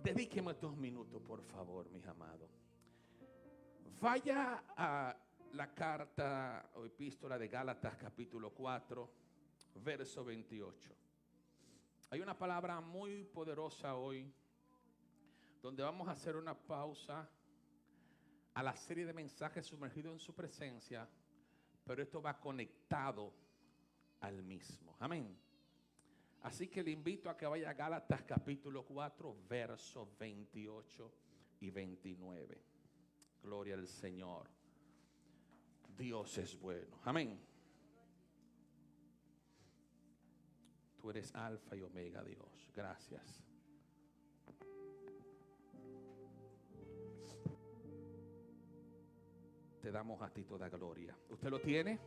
Dedíqueme 2 minutos, por favor, mis amados. Vaya a la carta o epístola de Gálatas capítulo 4, verso 28. Hay una palabra muy poderosa hoy, donde vamos a hacer una pausa a la serie de mensajes sumergidos en su presencia, pero esto va conectado al mismo. Amén. Así que le invito a que vaya a Gálatas capítulo 4, versos 28 y 29. Gloria al Señor. Dios es bueno. Amén. Tú eres alfa y omega, Dios. Gracias. Te damos a ti toda gloria. ¿Usted lo tiene?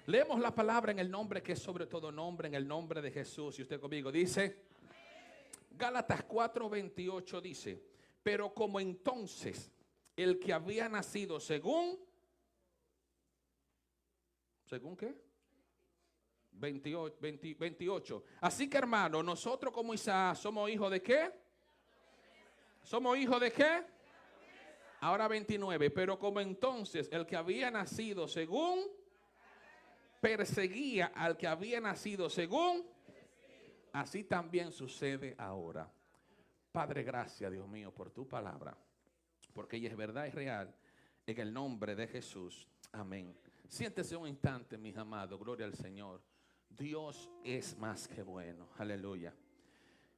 Leemos la palabra en el nombre que es sobre todo nombre, en el nombre de Jesús. Y usted conmigo dice, Gálatas 4:28 dice, pero como entonces el que había nacido según qué? 28. Así que hermano, nosotros como Isaac somos hijos de qué? ¿Somos hijos de qué? Ahora 29. Pero como entonces el que había nacido según perseguía al que había nacido según, así también sucede ahora. Padre, gracias, Dios mío, por tu palabra, porque ella es verdad y real, en el nombre de Jesús. Amén. Siéntese un instante, mis amados. Gloria al Señor. Dios es más que bueno. Aleluya.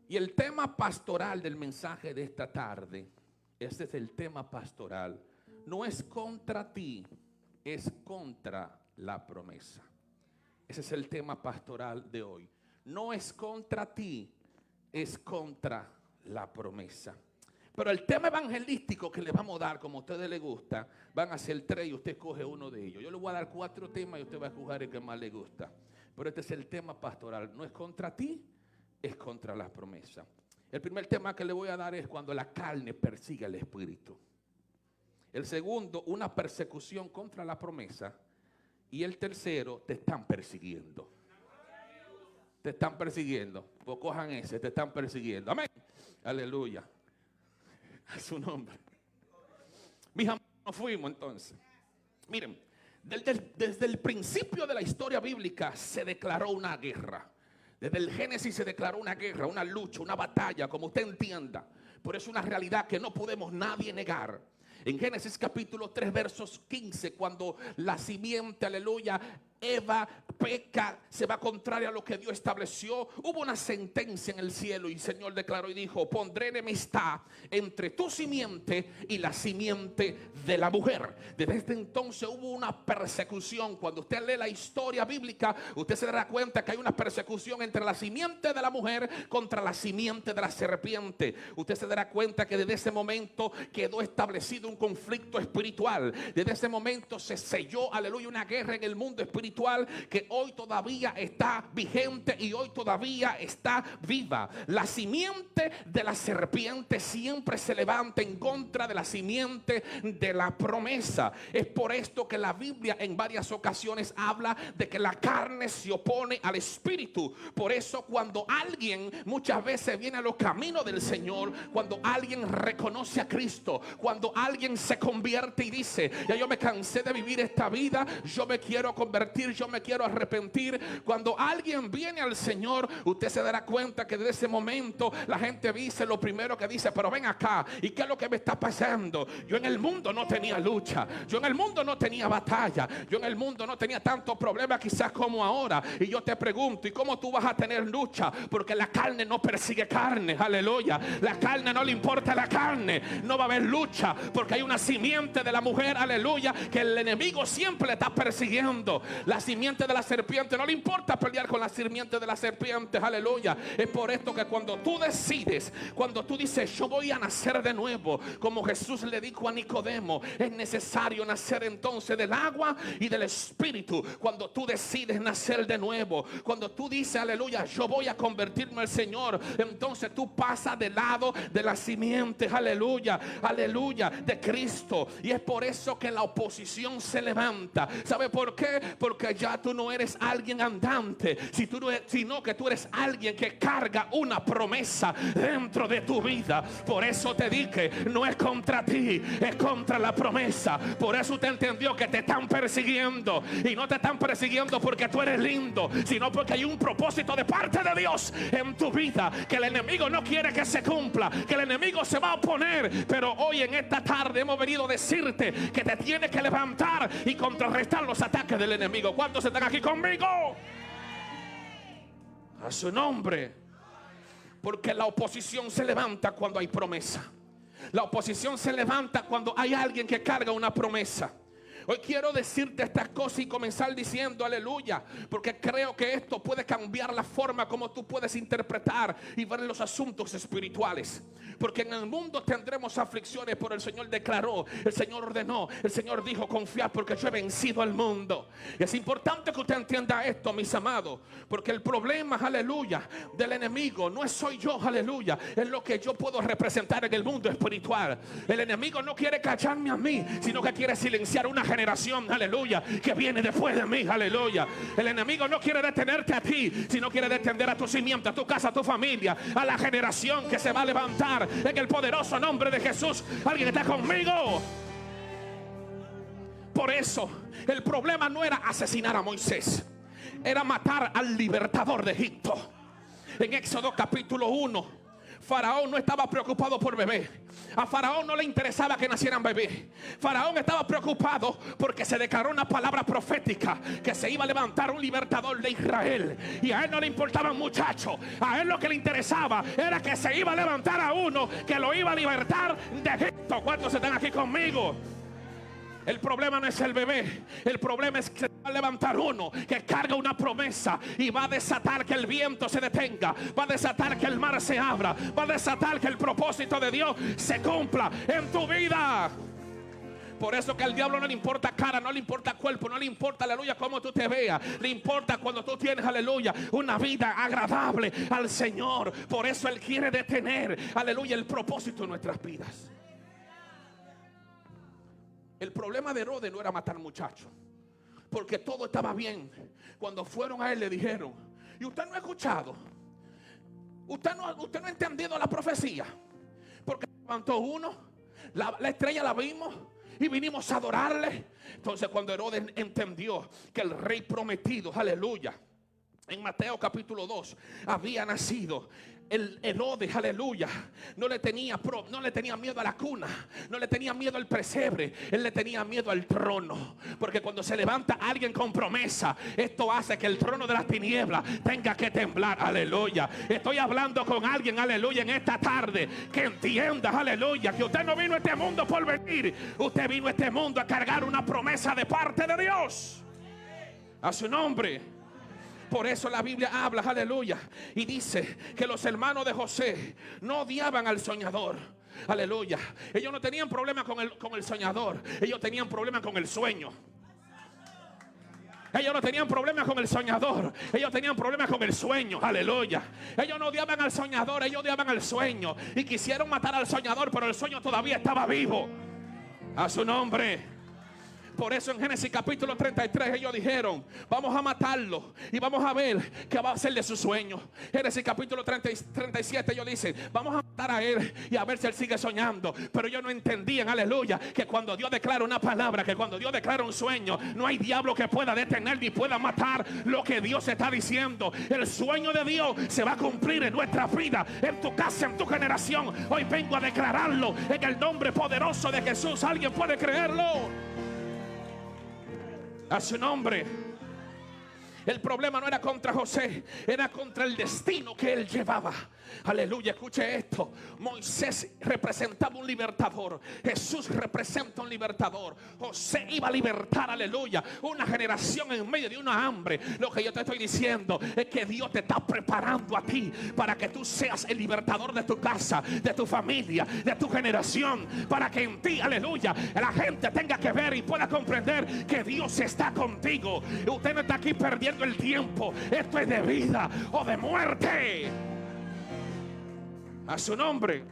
Y el tema pastoral del mensaje de esta tarde, este es el tema pastoral, no es contra ti, es contra la promesa. Ese es el tema pastoral de hoy. No es contra ti, es contra la promesa. Pero el tema evangelístico que le vamos a dar, como a ustedes les gusta, van a ser 3 y usted coge uno de ellos. Yo le voy a dar 4 temas y usted va a escoger el que más le gusta. Pero este es el tema pastoral. No es contra ti, es contra la promesa. El primer tema que le voy a dar es cuando la carne persigue al espíritu. El segundo, una persecución contra la promesa. Y el tercero, te están persiguiendo. Te están persiguiendo. Pues cojan ese, te están persiguiendo. Amén. Aleluya. A su nombre. Mis amados, nos fuimos entonces. Miren, desde el principio de la historia bíblica se declaró una guerra. Desde el Génesis se declaró una guerra, una lucha, una batalla, como usted entienda. Pero es una realidad que no podemos nadie negar. En Génesis capítulo 3 versos 15, cuando la simiente, aleluya, Eva peca, se va contraria a lo que Dios estableció, hubo una sentencia en el cielo y el Señor declaró y dijo, pondré enemistad entre tu simiente y la simiente de la mujer. Desde este entonces hubo una persecución. Cuando usted lee la historia bíblica, usted se dará cuenta que hay una persecución entre la simiente de la mujer contra la simiente de la serpiente. Usted se dará cuenta que desde ese momento quedó establecido un conflicto espiritual. Desde ese momento se selló, aleluya, una guerra en el mundo espiritual que hoy todavía está vigente y hoy todavía está viva. La simiente de la serpiente siempre se levanta en contra de la simiente de la promesa. Es por esto que la Biblia en varias ocasiones habla de que la carne se opone al espíritu. Por eso cuando alguien muchas veces viene a los caminos del Señor, cuando alguien reconoce a Cristo, cuando alguien se convierte y dice, ya yo me cansé de vivir esta vida, yo me quiero convertir, yo me quiero arrepentir. Cuando alguien viene al Señor, usted se dará cuenta que desde ese momento la gente dice lo primero que dice, pero ven acá, ¿y qué es lo que me está pasando? Yo en el mundo no tenía lucha, yo en el mundo no tenía batalla, yo en el mundo no tenía tantos problemas quizás como ahora. Y yo te pregunto, ¿y cómo tú vas a tener lucha? Porque la carne no persigue carne, aleluya. La carne no le importa la carne, no va a haber lucha porque hay una simiente de la mujer, aleluya, que el enemigo siempre le está persiguiendo. La simiente de la serpiente no le importa pelear con la simiente de la serpiente, aleluya. Es por esto que cuando tú decides, cuando tú dices yo voy a nacer de nuevo, como Jesús le dijo a Nicodemo, es necesario nacer entonces del agua y del espíritu. Cuando tú decides nacer de nuevo, cuando tú dices aleluya, yo voy a convertirme al Señor, entonces tú pasas del lado de la simiente, aleluya, aleluya, de Cristo. Y es por eso que la oposición se levanta. ¿Sabe por qué? Porque porque ya tú no eres alguien andante, sino que tú eres alguien que carga una promesa dentro de tu vida. Por eso te dije, no es contra ti, es contra la promesa. Por eso usted entendió que te están persiguiendo, y no te están persiguiendo porque tú eres lindo, sino porque hay un propósito de parte de Dios en tu vida que el enemigo no quiere que se cumpla, que el enemigo se va a oponer. Pero hoy en esta tarde hemos venido a decirte que te tienes que levantar y contrarrestar los ataques del enemigo. ¿Cuántos están aquí conmigo? A su nombre. Porque la oposición se levanta cuando hay promesa. La oposición se levanta cuando hay alguien que carga una promesa. Hoy quiero decirte estas cosas y comenzar diciendo aleluya, porque creo que esto puede cambiar la forma como tú puedes interpretar y ver los asuntos espirituales. Porque en el mundo tendremos aflicciones, pero el Señor declaró, el Señor ordenó, el Señor dijo: confiad porque yo he vencido al mundo. Y es importante que usted entienda esto, mis amados, porque el problema, aleluya, del enemigo no soy yo, aleluya, es lo que yo puedo representar en el mundo espiritual. El enemigo no quiere callarme a mí, sino que quiere silenciar una generación, aleluya, que viene después de mí, aleluya. El enemigo no quiere detenerte a ti, sino quiere detener a tu simiente, a tu casa, a tu familia, a la generación que se va a levantar en el poderoso nombre de Jesús. ¿Alguien está conmigo? Por eso el problema no era asesinar a Moisés, era matar al libertador de Egipto. En Éxodo capítulo 1, Faraón no estaba preocupado por bebé. A Faraón no le interesaba que nacieran bebés. Faraón estaba preocupado porque se declaró una palabra profética que se iba a levantar un libertador de Israel. Y a él no le importaban muchachos. A él lo que le interesaba era que se iba a levantar a uno que lo iba a libertar de Egipto. ¿Cuántos están aquí conmigo? El problema no es el bebé, el problema es que se va a levantar uno que carga una promesa y va a desatar que el viento se detenga, va a desatar que el mar se abra, va a desatar que el propósito de Dios se cumpla en tu vida. Por eso que al diablo no le importa cara, no le importa cuerpo, no le importa, aleluya, cómo tú te veas. Le importa cuando tú tienes, aleluya, una vida agradable al Señor. Por eso Él quiere detener, aleluya, el propósito de nuestras vidas. El problema de Herodes no era matar muchachos, porque todo estaba bien. Cuando fueron a él le dijeron: ¿y usted no ha escuchado? ¿Usted no ha entendido la profecía? Porque levantó uno, la estrella la vimos y vinimos a adorarle. Entonces cuando Herodes entendió que el rey prometido, aleluya, en Mateo capítulo 2 había nacido, el Herodes, aleluya, no le tenía miedo a la cuna, no le tenía miedo al pesebre, él le tenía miedo al trono. Porque cuando se levanta alguien con promesa, esto hace que el trono de las tinieblas tenga que temblar, aleluya. Estoy hablando con alguien, aleluya, en esta tarde, que entienda, aleluya, que usted no vino a este mundo por venir, usted vino a este mundo a cargar una promesa de parte de Dios. A su nombre. Por eso la Biblia habla, aleluya, y dice que los hermanos de José no odiaban al soñador. Aleluya. Ellos no tenían problema con el soñador. Ellos tenían problema con el sueño. Ellos no tenían problemas con el soñador, ellos tenían problemas con el sueño, aleluya. Ellos no odiaban al soñador, ellos odiaban al sueño. Y quisieron matar al soñador, pero el sueño todavía estaba vivo. A su nombre. Por eso en Génesis capítulo 33 ellos dijeron: vamos a matarlo y vamos a ver qué va a hacer de su sueño. Génesis capítulo 37 ellos dicen: vamos a matar a él y a ver si él sigue soñando. Pero ellos no entendían, aleluya, que cuando Dios declara una palabra, que cuando Dios declara un sueño, no hay diablo que pueda detener ni pueda matar lo que Dios está diciendo. El sueño de Dios se va a cumplir en nuestra vida, en tu casa, en tu generación. Hoy vengo a declararlo en el nombre poderoso de Jesús. ¿Alguien puede creerlo? A su nombre. El problema no era contra José, era contra el destino que él llevaba. Aleluya, escuche esto. Moisés representaba un libertador, Jesús representa un libertador. José iba a libertar, aleluya, una generación en medio de una hambre. Lo que yo te estoy diciendo es que Dios te está preparando a ti para que tú seas el libertador de tu casa, de tu familia, de tu generación. Para que en ti, aleluya, la gente tenga que ver y pueda comprender que Dios está contigo. Usted no está aquí perdiendo el tiempo. Esto es de vida o de muerte. A su nombre.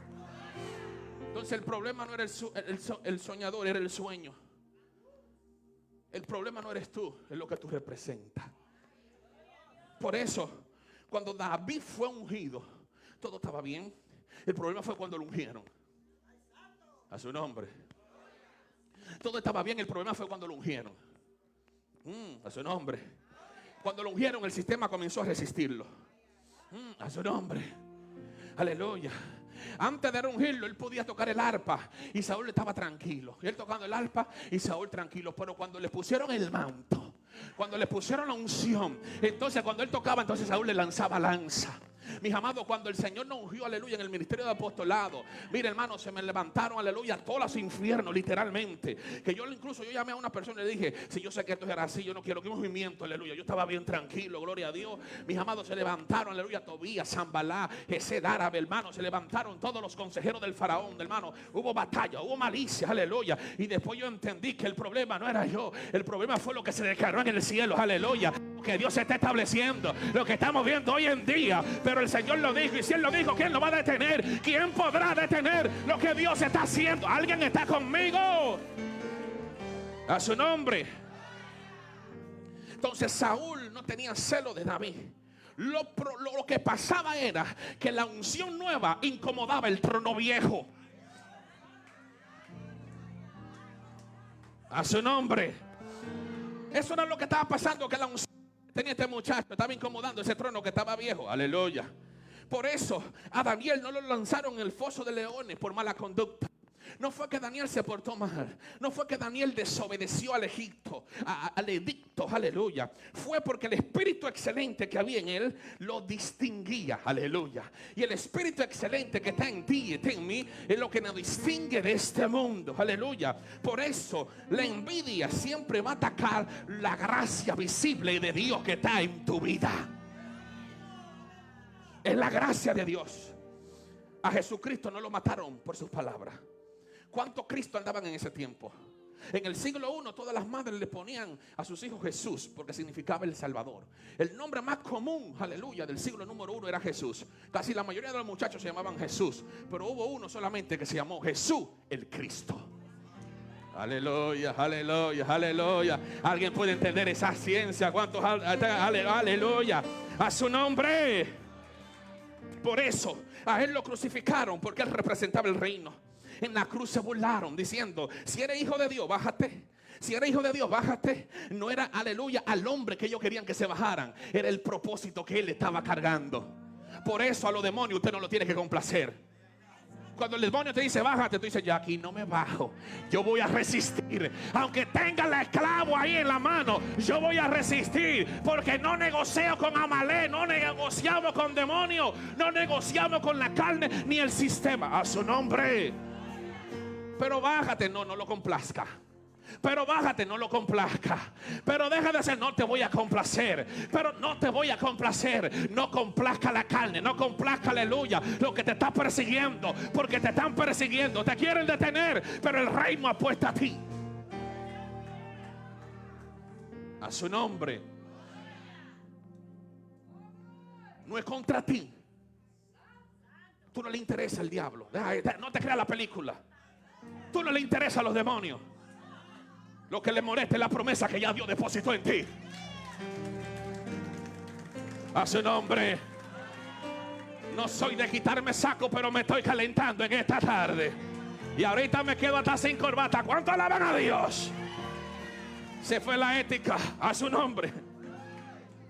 Entonces el problema no era el soñador, era el sueño. El problema no eres tú, es lo que tú representas. Por eso, cuando David fue ungido, todo estaba bien. El problema fue cuando lo ungieron. A su nombre. Todo estaba bien, el problema fue cuando lo ungieron. A su nombre. Cuando lo ungieron, el sistema comenzó a resistirlo. A su nombre. Aleluya. Antes de ungirlo, él podía tocar el arpa y Saúl estaba tranquilo. Y él tocando el arpa y Saúl tranquilo. Pero cuando le pusieron el manto, cuando le pusieron la unción, entonces cuando él tocaba, entonces Saúl le lanzaba lanza. Mis amados, cuando el Señor nos ungió, aleluya, en el ministerio de apostolado, mire, hermano, se me levantaron, aleluya, todos los infiernos, literalmente. Que yo llamé a una persona y le dije: si yo sé que esto era así, yo no quiero que un movimiento, aleluya. Yo estaba bien tranquilo, gloria a Dios. Mis amados, se levantaron, aleluya, Tobías, Zambalá, Gesed árabe, hermano. Se levantaron todos los consejeros del faraón, hermano. Hubo batalla, hubo malicia, aleluya. Y después yo entendí que el problema no era yo, el problema fue lo que se declaró en el cielo, aleluya. Que Dios se está estableciendo, lo que estamos viendo hoy en día. Pero el Señor lo dijo, y si Él lo dijo, ¿quién lo va a detener? ¿Quién podrá detener lo que Dios está haciendo? ¿Alguien está conmigo? A su nombre. Entonces Saúl no tenía celo de David. Lo que pasaba era que la unción nueva incomodaba el trono viejo. A su nombre. Eso era lo que estaba pasando, que la unción tenía este muchacho, estaba incomodando ese trono que estaba viejo. Aleluya. Por eso a Daniel no lo lanzaron en el foso de leones por mala conducta. No fue que Daniel se portó mal, no fue que Daniel desobedeció al edicto, aleluya. Fue porque el espíritu excelente que había en él lo distinguía, aleluya. Y el espíritu excelente que está en ti y está en mí es lo que nos distingue de este mundo, aleluya. Por eso la envidia siempre va a atacar la gracia visible de Dios que está en tu vida. Es la gracia de Dios. A Jesucristo no lo mataron por sus palabras. ¿Cuántos Cristo andaban en ese tiempo? En el siglo I todas las madres le ponían a sus hijos Jesús, porque significaba el Salvador. El nombre más común, aleluya, del siglo número 1 era Jesús. Casi la mayoría de los muchachos se llamaban Jesús, pero hubo uno solamente que se llamó Jesús el Cristo. Aleluya, aleluya, aleluya. ¿Alguien puede entender esa ciencia? ¿Cuántos? Aleluya. A su nombre. Por eso a él lo crucificaron, porque él representaba el reino. En la cruz se burlaron diciendo: si eres hijo de Dios, bájate. Si eres hijo de Dios, bájate. No era, aleluya, al hombre que ellos querían que se bajaran, era el propósito que él estaba cargando. Por eso a los demonios usted no lo tiene que complacer. Cuando el demonio te dice bájate, tú dices: ya aquí no me bajo, yo voy a resistir. Aunque tenga el esclavo ahí en la mano, yo voy a resistir. Porque no negocio con Amalek, no negociamos con demonios, no negociamos con la carne ni el sistema. A su nombre. Pero bájate, no lo complazca. Pero bájate, no lo complazca. Pero deja de hacer, no te voy a complacer. Pero no te voy a complacer. No complazca la carne, no complazca, aleluya, lo que te está persiguiendo. Porque te están persiguiendo, te quieren detener, pero el reino apuesta a ti. A su nombre. No es contra ti. Tú no le interesa el diablo. No te creas la película. Tú no le interesa a los demonios. Lo que le molesta es la promesa que ya Dios depositó en ti. A su nombre. No soy de quitarme saco, pero me estoy calentando en esta tarde. Y ahorita me quedo hasta sin corbata. ¿Cuánto alaban a Dios? Se fue la ética. A su nombre.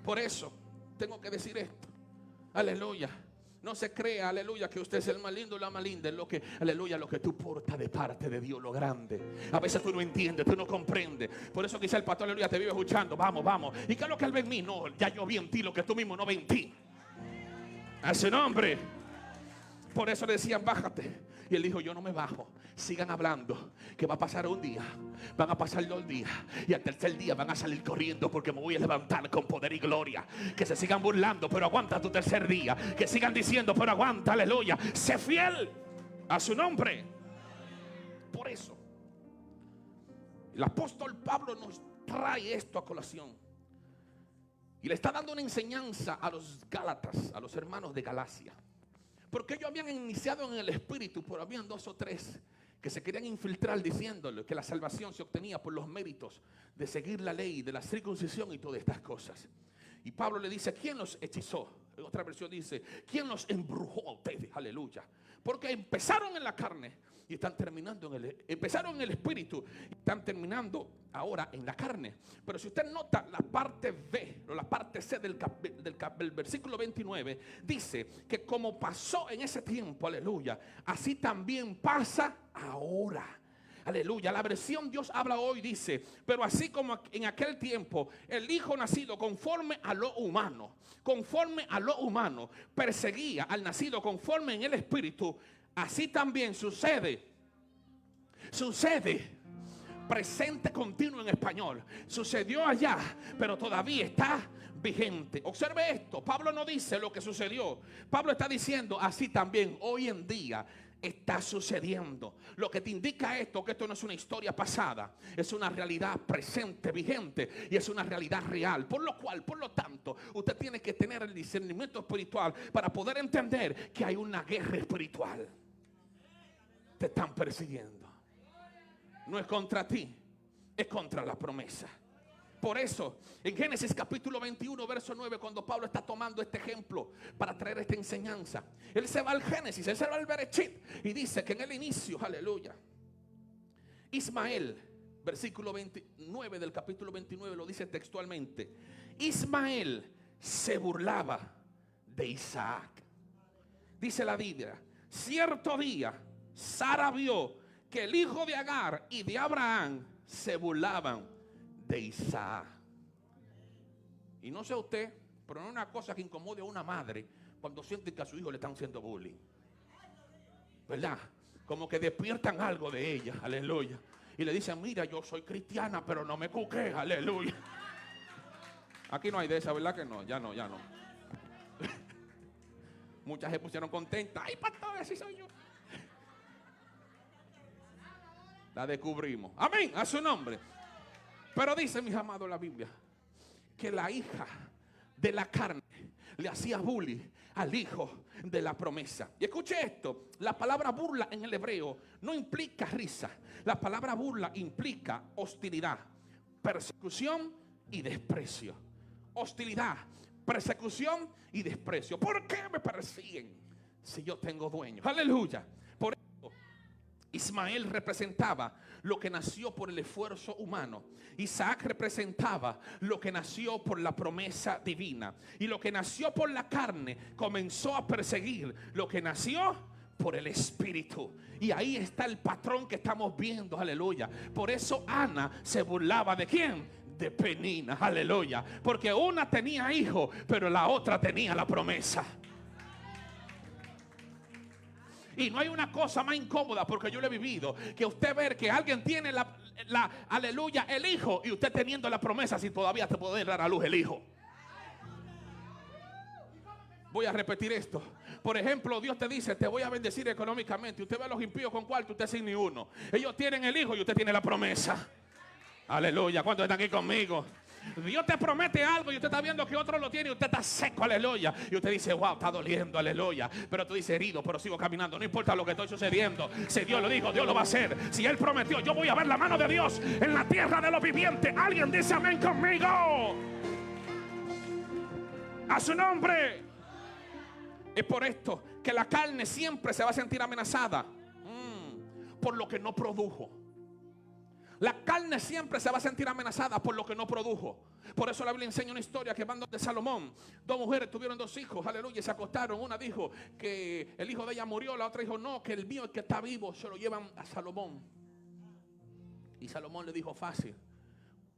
Por eso tengo que decir esto. Aleluya. No se crea, aleluya, que usted es el más lindo o la más linda. Es lo que, aleluya, lo que tú portas de parte de Dios, lo grande. A veces tú no entiendes, tú no comprendes. Por eso quizá el pastor, aleluya, te vive escuchando. Vamos, vamos. ¿Y qué es lo que él ve en mí? No, ya yo vi en ti lo que tú mismo no ves en ti. A su nombre. Por eso le decían bájate. Y él dijo: yo no me bajo. Sigan hablando, que va a pasar un día, van a pasar 2 días, y al tercer día van a salir corriendo, porque me voy a levantar con poder y gloria. Que se sigan burlando, pero aguanta tu tercer día. Que sigan diciendo, pero aguanta, aleluya. Sé fiel a su nombre. Por eso el apóstol Pablo nos trae esto a colación. Y le está dando una enseñanza a los Gálatas, a los hermanos de Galacia. Porque ellos habían iniciado en el espíritu, pero habían 2 o 3 que se querían infiltrar diciéndole que la salvación se obtenía por los méritos de seguir la ley, de la circuncisión y todas estas cosas. Y Pablo le dice, ¿quién los hechizó? En otra versión dice, ¿quién los embrujó a ustedes? Aleluya. Porque empezaron en la carne y están terminando empezaron en el espíritu y están terminando ahora en la carne. Pero si usted nota la parte B o la parte C del versículo 29, dice que como pasó en ese tiempo, aleluya, así también pasa ahora. Aleluya, la versión Dios habla hoy dice, pero así como en aquel tiempo el hijo nacido conforme a lo humano, perseguía al nacido conforme en el espíritu, así también sucede, presente continuo en español, sucedió allá, pero todavía está vigente. Observe esto, Pablo no dice lo que sucedió, Pablo está diciendo así también hoy en día está sucediendo. Lo que te indica esto, que esto no es una historia pasada, es una realidad presente, vigente, y es una realidad real. Por lo tanto, usted tiene que tener el discernimiento espiritual para poder entender que hay una guerra espiritual. Te están persiguiendo. No es contra ti, es contra la promesa. Por eso, en Génesis capítulo 21, verso 9, cuando Pablo está tomando este ejemplo para traer esta enseñanza, él se va al Génesis, él se va al Berechit y dice que en el inicio, aleluya, Ismael, versículo 29 del capítulo 29 lo dice textualmente, Ismael se burlaba de Isaac. Dice la Biblia, cierto día Sara vio que el hijo de Agar y de Abraham se burlaban de Isaac. Y no sé usted, pero no es una cosa que incomode a una madre cuando siente que a su hijo le están haciendo bullying, ¿verdad? Como que despiertan algo de ella, aleluya, y le dicen, mira, yo soy cristiana, pero no me cuque, aleluya. Aquí no hay de esa, ¿verdad que no? Ya no. Muchas se pusieron contentas. Ay, pastor, así soy yo. La descubrimos. Amén, a su nombre. Pero dice, mis amados, la Biblia, que la hija de la carne le hacía bullying al hijo de la promesa. Y escuche esto, la palabra burla en el hebreo no implica risa. La palabra burla implica hostilidad, persecución y desprecio. Hostilidad, persecución y desprecio. ¿Por qué me persiguen si yo tengo dueño? Aleluya. Por eso Ismael representaba lo que nació por el esfuerzo humano. Isaac representaba lo que nació por la promesa divina. Y lo que nació por la carne comenzó a perseguir lo que nació por el espíritu. Y ahí está el patrón que estamos viendo, aleluya. Por eso Ana se burlaba ¿de quién? De Penina, aleluya. Porque una tenía hijo, pero la otra tenía la promesa. Y no hay una cosa más incómoda, porque yo lo he vivido, que usted ver que alguien tiene aleluya, el hijo, y usted teniendo la promesa sin todavía te poder dar a luz el hijo. Voy a repetir esto. Por ejemplo, Dios te dice, te voy a bendecir económicamente. Usted ve a los impíos con cuarto, usted sin ni uno. Ellos tienen el hijo y usted tiene la promesa. Aleluya, ¿cuántos están aquí conmigo? Dios te promete algo y usted está viendo que otro lo tiene y usted está seco, aleluya. Y usted dice, wow, está doliendo, aleluya. Pero tú dices, herido, pero sigo caminando. No importa lo que estoy sucediendo. Si Dios lo dijo, Dios lo va a hacer. Si Él prometió, yo voy a ver la mano de Dios en la tierra de los vivientes. Alguien dice amén conmigo. A su nombre. Es por esto que la carne siempre se va a sentir amenazada por lo que no produjo. La carne siempre se va a sentir amenazada por lo que no produjo. Por eso la Biblia enseña una historia que van de Salomón. Dos mujeres tuvieron dos hijos, aleluya, y se acostaron. Una dijo que el hijo de ella murió, la otra dijo no, que el mío, el que está vivo, se lo llevan a Salomón. Y Salomón le dijo fácil,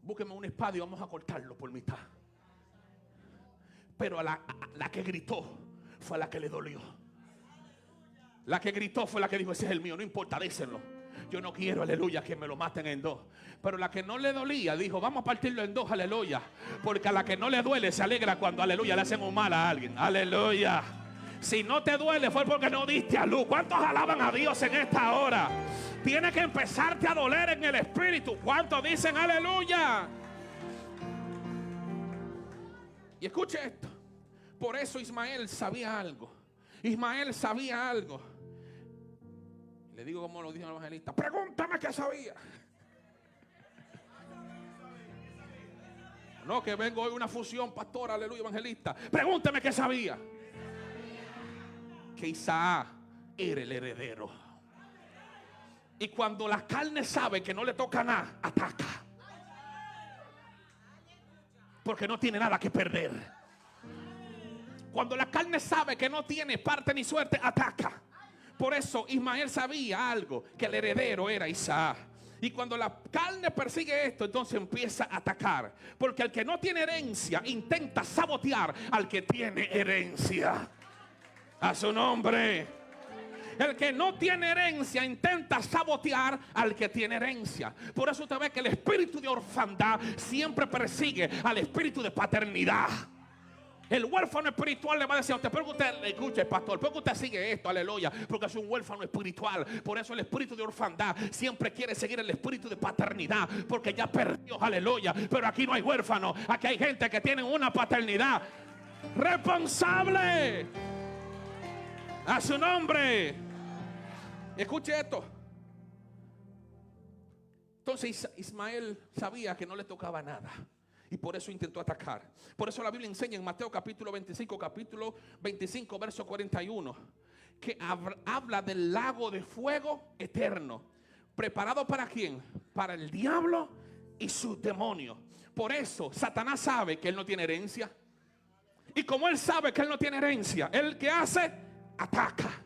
búsqueme una espada y vamos a cortarlo por mitad. Pero a la que gritó fue a la que le dolió. La que gritó fue la que dijo, ese es el mío, no importa, désenlo. Yo no quiero, aleluya, que me lo maten en dos. Pero la que no le dolía dijo, vamos a partirlo en dos, aleluya. Porque a la que no le duele se alegra cuando, aleluya, le hacen un mal a alguien. Aleluya. Si no te duele fue porque no diste a luz. ¿Cuántos alaban a Dios en esta hora? Tiene que empezarte a doler en el espíritu. ¿Cuántos dicen aleluya? Y escuche esto. Por eso Ismael sabía algo. Ismael sabía algo. Le digo como lo dijo el evangelista: pregúntame qué sabía. No, que vengo hoy una fusión, pastor, aleluya, evangelista. Pregúntame qué sabía. Que Isaac era el heredero. Y cuando la carne sabe que no le toca nada, ataca. Porque no tiene nada que perder. Cuando la carne sabe que no tiene parte ni suerte, ataca. Por eso Ismael sabía algo, que el heredero era Isaac. Y cuando la carne persigue esto, entonces empieza a atacar. Porque el que no tiene herencia intenta sabotear al que tiene herencia. A su nombre. El que no tiene herencia intenta sabotear al que tiene herencia. Por eso usted ve que el espíritu de orfandad siempre persigue al espíritu de paternidad. El huérfano espiritual le va a decir a usted: pero que usted escuche, pastor, pero que usted sigue esto, aleluya, porque es un huérfano espiritual. Por eso el espíritu de orfandad siempre quiere seguir el espíritu de paternidad, porque ya perdió, aleluya. Pero aquí no hay huérfano, aquí hay gente que tiene una paternidad responsable. A su nombre. Escuche esto. Entonces Ismael sabía que no le tocaba nada, y por eso intentó atacar. Por eso la Biblia enseña en Mateo capítulo 25, verso 41, que habla del lago de fuego eterno. ¿Preparado para quién? Para el diablo y sus demonios. Por eso Satanás sabe que él no tiene herencia. Y como él sabe que él no tiene herencia, ¿él qué hace? Ataca.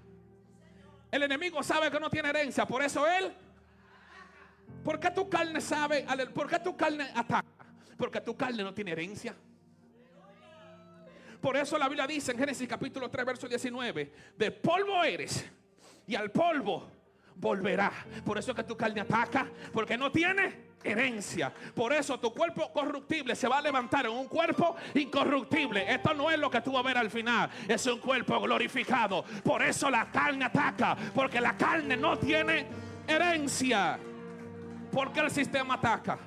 El enemigo sabe que no tiene herencia, por eso él. ¿Por qué tu carne sabe? ¿Por qué tu carne ataca? Porque tu carne no tiene herencia. Por eso la Biblia dice en Génesis capítulo 3 verso 19: de polvo eres y al polvo volverá. Por eso es que tu carne ataca, porque no tiene herencia. Por eso tu cuerpo corruptible se va a levantar en un cuerpo incorruptible. Esto no es lo que tú vas a ver al final, es un cuerpo glorificado. Por eso la carne ataca, porque la carne no tiene herencia. ¿Por qué el sistema ataca?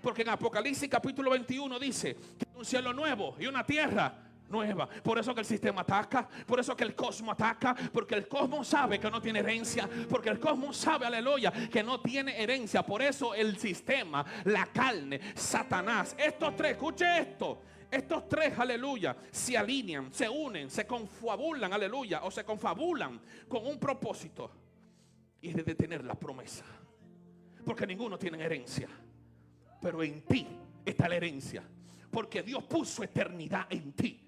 Porque en Apocalipsis capítulo 21 dice que hay un cielo nuevo y una tierra nueva. Por eso que el sistema ataca, por eso que el cosmos ataca, porque el cosmos sabe que no tiene herencia, porque el cosmos sabe, aleluya, que no tiene herencia. Por eso el sistema, la carne, Satanás, estos tres, escuche esto, estos tres, aleluya, se alinean, se unen, se confabulan, aleluya, o se confabulan con un propósito, y es de detener la promesa. Porque ninguno tiene herencia, pero en ti está la herencia, porque Dios puso eternidad en ti.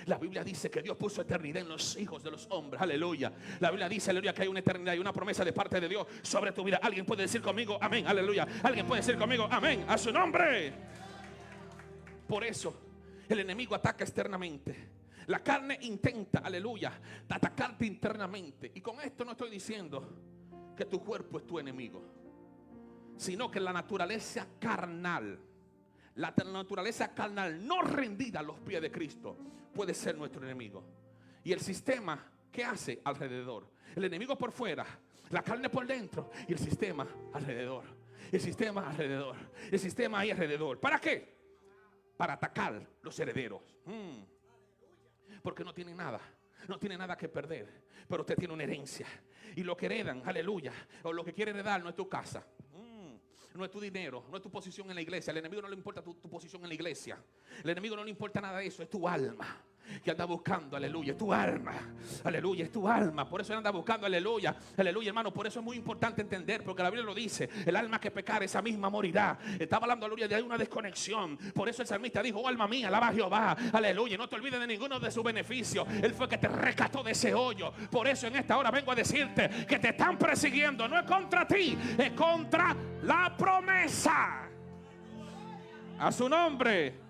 La Biblia dice que Dios puso eternidad en los hijos de los hombres, aleluya. La Biblia dice, aleluya, que hay una eternidad y una promesa de parte de Dios sobre tu vida. Alguien puede decir conmigo amén, aleluya. Alguien puede decir conmigo amén, a su nombre. Por eso el enemigo ataca externamente. La carne intenta, aleluya, atacarte internamente. Y con esto no estoy diciendo que tu cuerpo es tu enemigo, sino que la naturaleza carnal, no rendida a los pies de Cristo, puede ser nuestro enemigo. Y el sistema, ¿qué hace alrededor? El enemigo por fuera, la carne por dentro y el sistema alrededor. El sistema alrededor. El sistema ahí alrededor. ¿Para qué? Para atacar los herederos. Porque no tienen nada. No tiene nada que perder, pero usted tiene una herencia. Y lo que heredan, aleluya, o lo que quiere heredar no es tu casa, no es tu dinero, no es tu posición en la iglesia. Al enemigo no le importa tu posición en la iglesia. Al enemigo no le importa nada de eso. Es tu alma que anda buscando, aleluya, es tu alma, aleluya, es tu alma. Por eso él anda buscando, aleluya, aleluya, hermano. Por eso es muy importante entender, porque la Biblia lo dice: el alma que pecar, esa misma morirá. Estaba hablando, aleluya, de una desconexión. Por eso el salmista dijo: oh alma mía, alaba a Jehová, aleluya, no te olvides de ninguno de sus beneficios. Él fue que te rescató de ese hoyo. Por eso en esta hora vengo a decirte que te están persiguiendo. No es contra ti, es contra la promesa. A su nombre.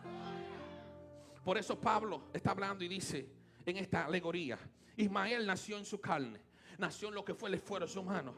Por eso Pablo está hablando y dice en esta alegoría: Ismael nació en su carne, nació en lo que fue el esfuerzo humano.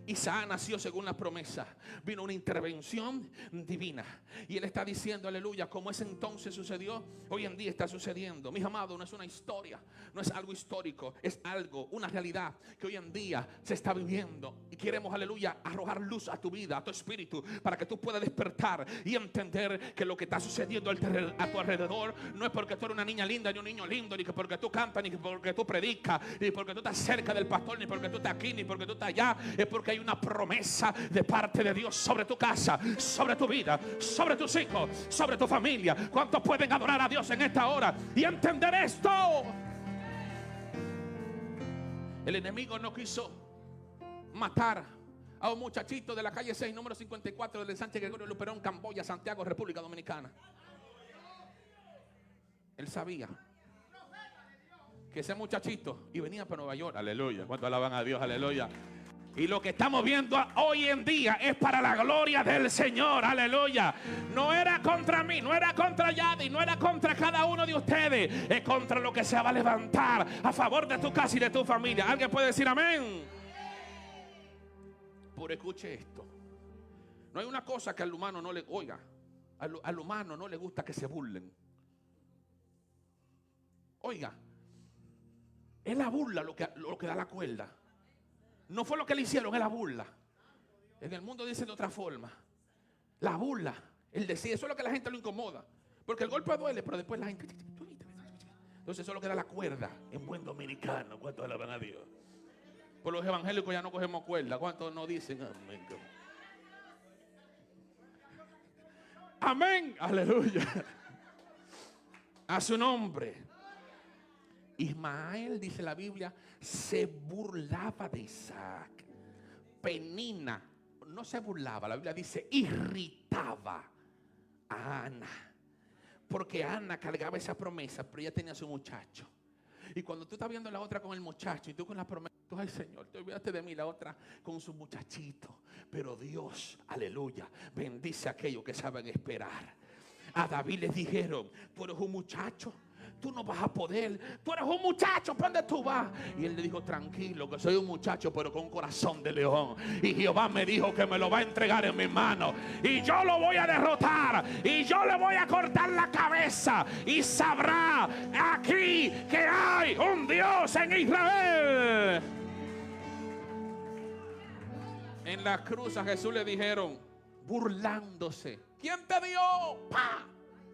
Isaac nació según la promesa. Vino una intervención divina. Y él está diciendo, aleluya, como ese entonces sucedió, hoy en día está sucediendo. Mis amados, no es una historia, no es algo histórico, es algo, una realidad que hoy en día se está viviendo. Y queremos, aleluya, arrojar luz a tu vida, a tu espíritu, para que tú puedas despertar y entender que lo que está sucediendo a tu alrededor no es porque tú eres una niña linda ni un niño lindo, ni que porque tú cantas, ni porque tú predicas, ni porque tú estás cerca del pastor, ni porque tú estás aquí, ni porque tú estás allá. Es porque hay una promesa de parte de Dios sobre tu casa, sobre tu vida, sobre tus hijos, sobre tu familia. ¿Cuántos pueden adorar a Dios en esta hora y entender esto? El enemigo no quiso matar a un muchachito de la calle 6, número 54 del Sánchez Gregorio Luperón, Camboya, Santiago, República Dominicana. Él sabía que ese muchachito y venía para Nueva York. Aleluya. ¿Cuánto alaban a Dios? Aleluya. Y lo que estamos viendo hoy en día es para la gloria del Señor. Aleluya. No era contra mí, no era contra Yadi, no era contra cada uno de ustedes. Es contra lo que se va a levantar a favor de tu casa y de tu familia. ¿Alguien puede decir amén? Pero escuche esto. No hay una cosa que al humano no le oiga. Al humano no le gusta que se burlen. Oiga, es la burla lo que da la cuerda. No fue lo que le hicieron, es la burla. En el mundo dicen de otra forma. La burla, el decir, eso es lo que a la gente lo incomoda. Porque el golpe duele, pero después la gente... Entonces eso es lo que da la cuerda en buen dominicano. ¿Cuántos alaban a Dios? Por los evangélicos ya no cogemos cuerda. ¿Cuántos no dicen amén? Amén, aleluya. A su nombre. Ismael, dice la Biblia, se burlaba de Isaac. Penina, no se burlaba, la Biblia dice irritaba a Ana, porque Ana cargaba esa promesa, pero ella tenía a su muchacho. Y cuando tú estás viendo la otra con el muchacho y tú con la promesa, tú, ay Señor, te olvidaste de mí, la otra con su muchachito. Pero Dios, aleluya, bendice a aquellos que saben esperar. A David le dijeron, tú eres un muchacho, tú no vas a poder, tú eres un muchacho, ¿para dónde tú vas? Y él le dijo, tranquilo, que soy un muchacho, pero con corazón de león. Y Jehová me dijo que me lo va a entregar en mis manos. Y yo lo voy a derrotar. Y yo le voy a cortar la cabeza. Y sabrá aquí que hay un Dios en Israel. En la cruz a Jesús le dijeron, burlándose, ¿quién te dio? ¡Pah!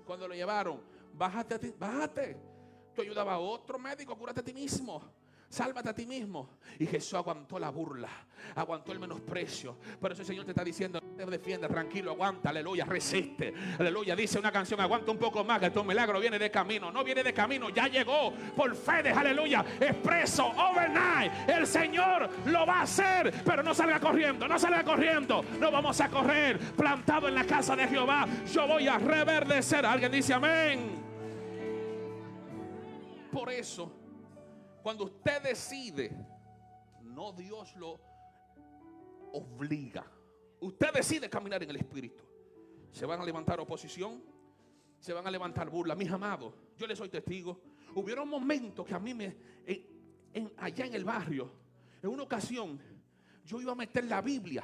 Cuando lo llevaron, bájate, bájate. Tú ayudabas a otro médico, cúrate a ti mismo. Sálvate a ti mismo. Y Jesús aguantó la burla, aguantó el menosprecio. Por eso el Señor te está diciendo, no te defiendas, tranquilo, aguanta, aleluya, resiste. Aleluya, dice una canción, aguanta un poco más, que tu milagro viene de camino. No viene de camino, ya llegó. Por fe de aleluya, expreso, overnight. El Señor lo va a hacer, pero no salga corriendo, no salga corriendo. No vamos a correr, plantado en la casa de Jehová. Yo voy a reverdecer. Alguien dice amén. Por eso, cuando usted decide, no Dios lo obliga. Usted decide caminar en el Espíritu. Se van a levantar oposición, se van a levantar burlas. Mis amados, yo les soy testigo. Hubieron momentos que a mí allá en el barrio, en una ocasión, yo iba a meter la Biblia.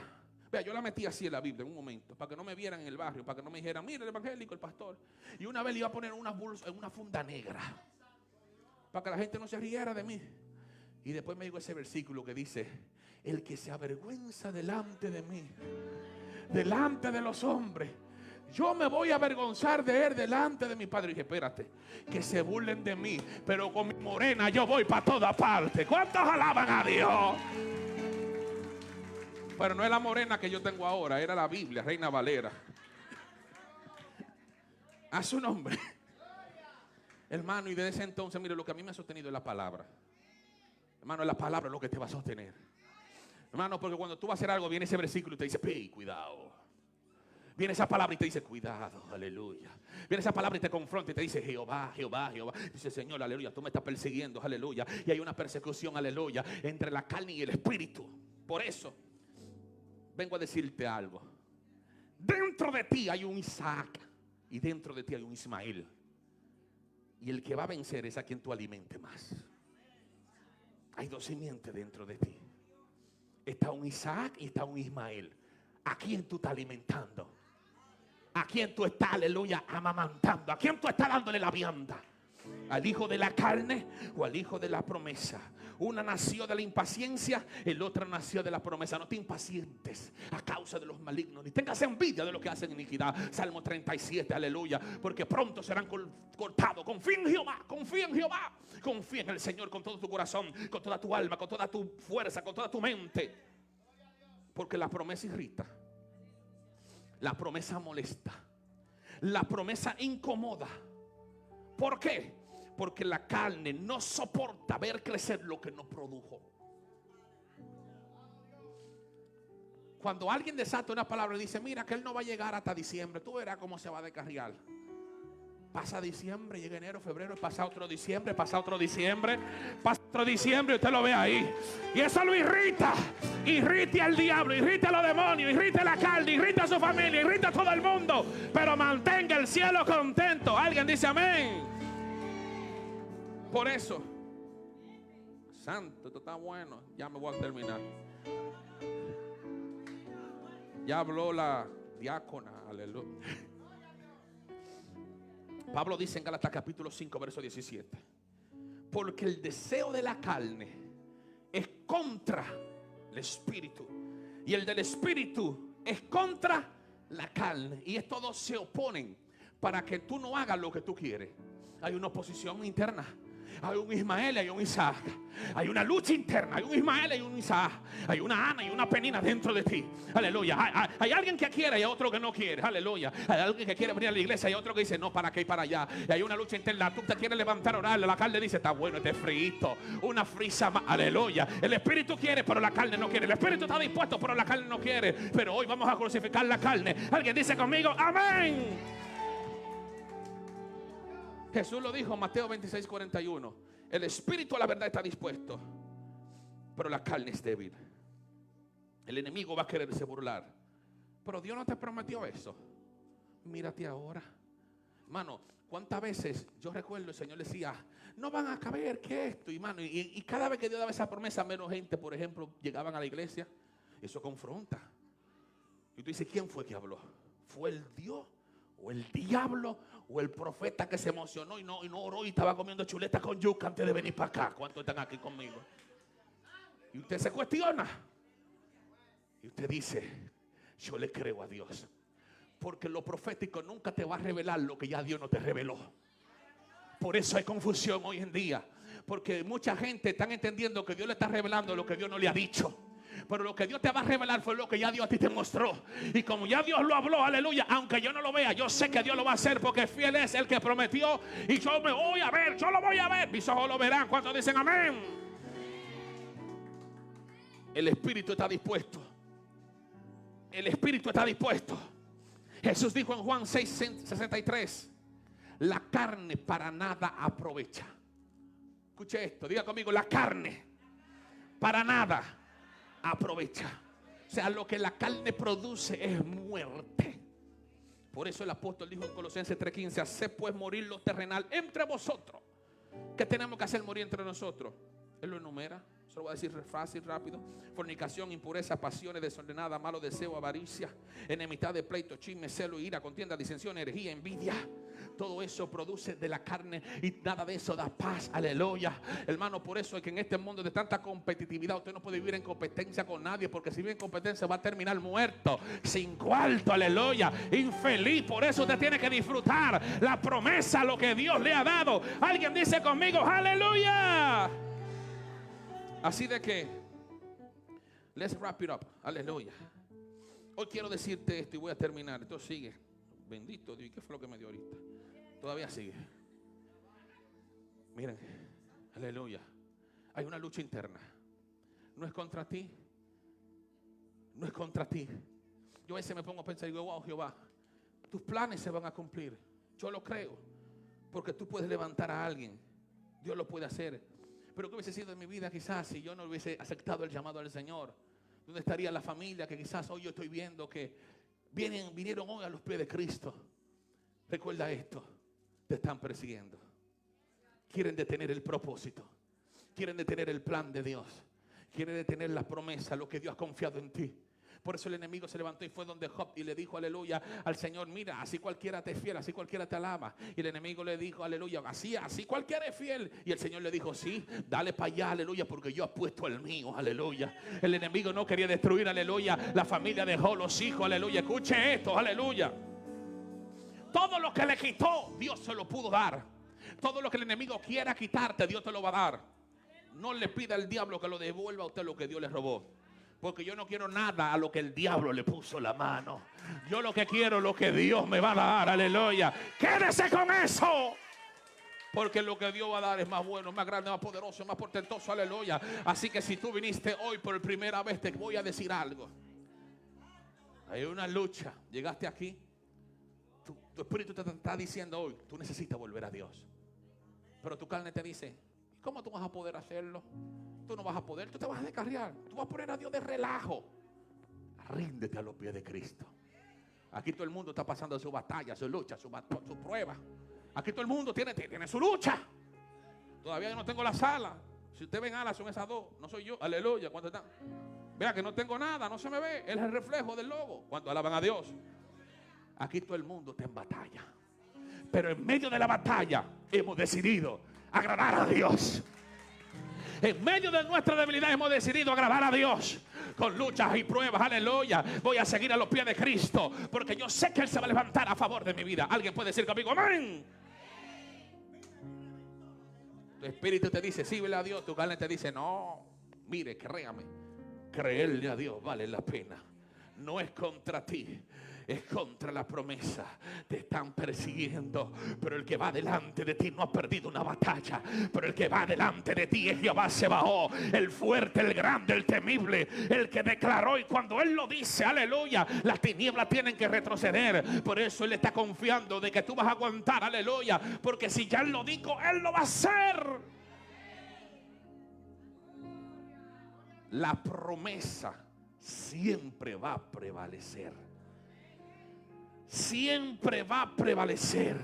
Vea, yo la metí así en la Biblia en un momento, para que no me vieran en el barrio, para que no me dijeran, mira el evangélico, el pastor. Y una vez le iba a poner una bolsa, en una funda negra, para que la gente no se riera de mí. Y después me dijo ese versículo que dice, el que se avergüenza delante de mí, delante de los hombres, yo me voy a avergonzar de él delante de mi Padre. Y dije, espérate, que se burlen de mí, pero con mi morena yo voy para toda parte. ¿Cuántos alaban a Dios? Pero no es la morena que yo tengo ahora, era la Biblia, Reina Valera. A su nombre. Hermano, y desde ese entonces, mire, lo que a mí me ha sostenido es la palabra. Hermano, es la palabra lo que te va a sostener. Hermano, porque cuando tú vas a hacer algo, viene ese versículo y te dice, ¡pey, cuidado! Viene esa palabra y te dice, cuidado, aleluya. Viene esa palabra y te confronta y te dice, Jehová, Jehová, Jehová. Dice, Señor, aleluya, tú me estás persiguiendo, aleluya. Y hay una persecución, aleluya, entre la carne y el espíritu. Por eso, vengo a decirte algo. Dentro de ti hay un Isaac y dentro de ti hay un Ismael. Y el que va a vencer es a quien tú alimente más. Hay dos simientes dentro de ti. Está un Isaac y está un Ismael. ¿A quién tú estás alimentando? ¿A quién tú estás, aleluya, amamantando? ¿A quién tú estás dándole la vianda? ¿Al hijo de la carne o al hijo de la promesa? Una nació de la impaciencia, el otro nació de la promesa. No te impacientes a causa de los malignos, ni tengas envidia de los que hacen iniquidad. Salmo 37, aleluya. Porque pronto serán cortados. Confía en Jehová, confía en Jehová. Confía en el Señor con todo tu corazón, con toda tu alma, con toda tu fuerza, con toda tu mente. Porque la promesa irrita, la promesa molesta, la promesa incomoda. ¿Por qué? Porque la carne no soporta ver crecer lo que no produjo. Cuando alguien desata una palabra y dice, mira que él no va a llegar hasta diciembre, tú verás cómo se va a descarriar. Pasa diciembre, llega enero, febrero, pasa otro diciembre, pasa otro diciembre, pasa otro diciembre, y usted lo ve ahí. Y eso lo irrita. Irrita al diablo, irrita a los demonios, irrita a la carne, irrita a su familia, irrita a todo el mundo. Pero mantenga el cielo contento. Alguien dice amén. Por eso, santo, esto está bueno. Ya me voy a terminar. Ya habló la diácona, aleluya. Pablo dice en Gálatas capítulo 5 verso 17: porque el deseo de la carne es contra el espíritu, y el del espíritu es contra la carne, y estos dos se oponen para que tú no hagas lo que tú quieres. Hay una oposición interna. Hay un Ismael y hay un Isaac. Hay una lucha interna. Hay un Ismael y hay un Isaac. Hay una Ana y una Penina dentro de ti. Aleluya. Hay alguien que quiere y hay otro que no quiere. Aleluya. Hay alguien que quiere venir a la iglesia y hay otro que dice no, para acá y para allá. Y hay una lucha interna. Tú te quieres levantar a orar. La carne dice está bueno este frito. Una frisa más. Aleluya. El espíritu quiere pero la carne no quiere. El espíritu está dispuesto pero la carne no quiere. Pero hoy vamos a crucificar la carne. Alguien dice conmigo amén. Jesús lo dijo en Mateo 26:41. El espíritu a la verdad está dispuesto, pero la carne es débil. El enemigo va a quererse burlar. Pero Dios no te prometió eso. Mírate ahora. Mano, ¿cuántas veces yo recuerdo el Señor decía, no van a caber que esto? Y mano, y cada vez que Dios daba esa promesa, menos gente, por ejemplo, llegaban a la iglesia. Eso confronta. Y tú dices, ¿quién fue que habló? ¿Fue el Dios? ¿O el diablo? ¿O el profeta que se emocionó y no oró y estaba comiendo chuleta con yuca antes de venir para acá? ¿Cuántos están aquí conmigo? Y usted se cuestiona. Y usted dice, yo le creo a Dios. Porque lo profético nunca te va a revelar lo que ya Dios no te reveló. Por eso hay confusión hoy en día. Porque mucha gente está entendiendo que Dios le está revelando lo que Dios no le ha dicho. Pero lo que Dios te va a revelar fue lo que ya Dios a ti te mostró. Y como ya Dios lo habló, aleluya, aunque yo no lo vea, yo sé que Dios lo va a hacer, porque fiel es el que prometió. Y yo me voy a ver, yo lo voy a ver. Mis ojos lo verán. ¿Cuántos dicen amén? El espíritu está dispuesto. El espíritu está dispuesto. Jesús dijo en Juan 6:63: la carne para nada aprovecha. Escuche esto, diga conmigo, la carne para nada aprovecha. O sea, lo que la carne produce es muerte. Por eso el apóstol dijo en Colosenses 3:15: haced pues morir lo terrenal entre vosotros. ¿Qué tenemos que hacer morir entre nosotros? Él lo enumera. Se lo voy a decir fácil, rápido: fornicación, impureza, pasiones desordenadas, malo deseo, avaricia, enemistad, de pleito, chisme, celo, ira, contienda, disensión, herejía, envidia. Todo eso produce de la carne y nada de eso da paz. Aleluya. Hermano, por eso es que en este mundo de tanta competitividad usted no puede vivir en competencia con nadie, porque si vive en competencia va a terminar muerto, sin cuarto, aleluya, infeliz. Por eso usted tiene que disfrutar la promesa, lo que Dios le ha dado. Alguien dice conmigo, aleluya. Así de que, let's wrap it up. Aleluya. Hoy quiero decirte esto y voy a terminar. Esto sigue. Bendito Dios. ¿Qué fue lo que me dio ahorita? Todavía sigue. Miren, aleluya. Hay una lucha interna. No es contra ti. No es contra ti. Yo a veces me pongo a pensar y digo, wow, Jehová, tus planes se van a cumplir. Yo lo creo. Porque tú puedes levantar a alguien. Dios lo puede hacer. Pero ¿qué hubiese sido en mi vida quizás si yo no hubiese aceptado el llamado del Señor? ¿Dónde estaría la familia que quizás hoy yo estoy viendo que vinieron hoy a los pies de Cristo? Recuerda esto: te están persiguiendo. Quieren detener el propósito. Quieren detener el plan de Dios. Quieren detener la promesa, lo que Dios ha confiado en ti. Por eso el enemigo se levantó y fue donde Job y le dijo, aleluya, al Señor, mira, así cualquiera te es fiel, así cualquiera te alaba. Y el enemigo le dijo, aleluya, así cualquiera es fiel. Y el Señor le dijo, sí, dale para allá, aleluya, porque yo apuesto el mío, aleluya. El enemigo no quería destruir, aleluya, la familia de Job, los hijos, aleluya. Escuche esto, aleluya. Todo lo que le quitó, Dios se lo pudo dar. Todo lo que el enemigo quiera quitarte, Dios te lo va a dar. No le pida al diablo que lo devuelva a usted lo que Dios le robó. Porque yo no quiero nada a lo que el diablo le puso la mano. Yo lo que quiero es lo que Dios me va a dar, aleluya. Quédese con eso. Porque lo que Dios va a dar es más bueno, más grande, más poderoso, más portentoso, aleluya. Así que si tú viniste hoy por primera vez, te voy a decir algo. Hay una lucha. Llegaste aquí. Tu espíritu te está diciendo hoy, tú necesitas volver a Dios. Pero tu carne te dice, ¿cómo tú vas a poder hacerlo? Tú no vas a poder, tú te vas a descarriar. Tú vas a poner a Dios de relajo. Ríndete a los pies de Cristo. Aquí todo el mundo está pasando su batalla, su lucha, su prueba. Aquí todo el mundo tiene su lucha. Todavía yo no tengo la sala. Si usted ven alas, son esas dos. No soy yo, aleluya. ¿Cuánto están? Vea que no tengo nada, no se me ve. Es el reflejo del lobo. ¿Cuánto alaban a Dios? Aquí todo el mundo está en batalla. Pero en medio de la batalla hemos decidido agradar a Dios. En medio de nuestra debilidad hemos decidido agradar a Dios. Con luchas y pruebas, aleluya. Voy a seguir a los pies de Cristo, porque yo sé que Él se va a levantar a favor de mi vida. Alguien puede decir conmigo, amén. Tu espíritu te dice, síguele a Dios. Tu carne te dice, no, mire, créame, creerle a Dios vale la pena. No es contra ti, es contra la promesa. Te están persiguiendo, pero el que va delante de ti no ha perdido una batalla. Pero el que va delante de ti es Jehová Sebaot, el fuerte, el grande, el temible, el que declaró. Y cuando Él lo dice, aleluya, las tinieblas tienen que retroceder. Por eso Él está confiando de que tú vas a aguantar, aleluya, porque si ya Él lo dijo, Él lo va a hacer. La promesa siempre va a prevalecer. Siempre va a prevalecer.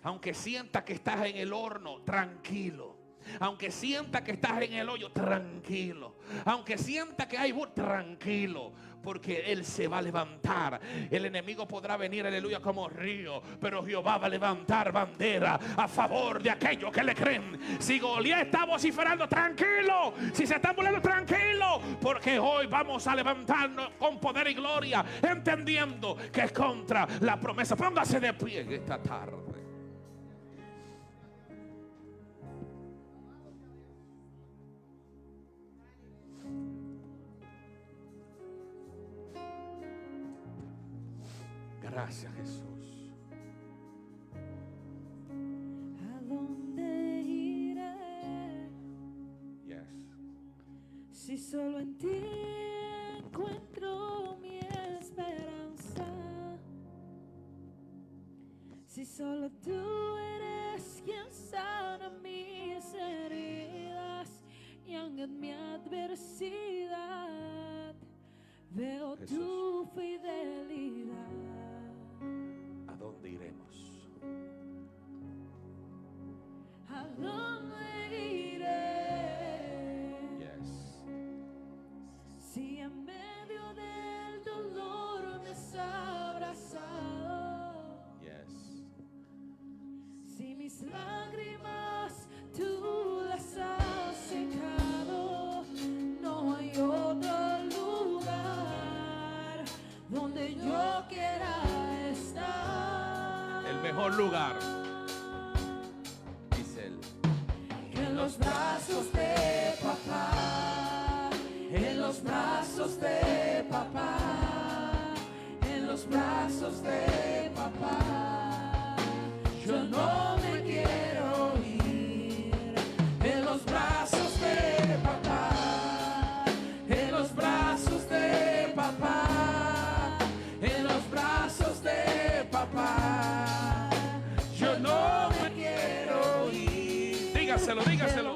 Aunque sienta que estás en el horno, tranquilo. Aunque sienta que estás en el hoyo, tranquilo. Aunque sienta que hay tranquilo, porque Él se va a levantar. El enemigo podrá venir, aleluya, como río, pero Jehová va a levantar bandera a favor de aquellos que le creen. Si Goliat está vociferando, tranquilo. Si se están burlando, tranquilo, porque hoy vamos a levantarnos con poder y gloria, entendiendo que es contra la promesa. Póngase de pie esta tarde. Gracias, Jesús. ¿A dónde iré? Yes. Si solo en ti encuentro mi esperanza. Si solo tú eres quien sana mis heridas y aun en mi adversidad veo Jesús. tu fidelidad. ¿A dónde iremos? ¿A dónde iré? Yes. Si en medio del dolor me has abrazado, Yes. si mis lágrimas tú las has secado, no hay otro lugar donde yo quiera estar. El mejor lugar, dice Él, En los brazos de papá, en los brazos de papá, en los brazos de papá. Yo no me quiero ir. En los brazos de papá, en los brazos de papá, en los brazos de papá. Yo no me quiero ir. dígaselo, dígaselo.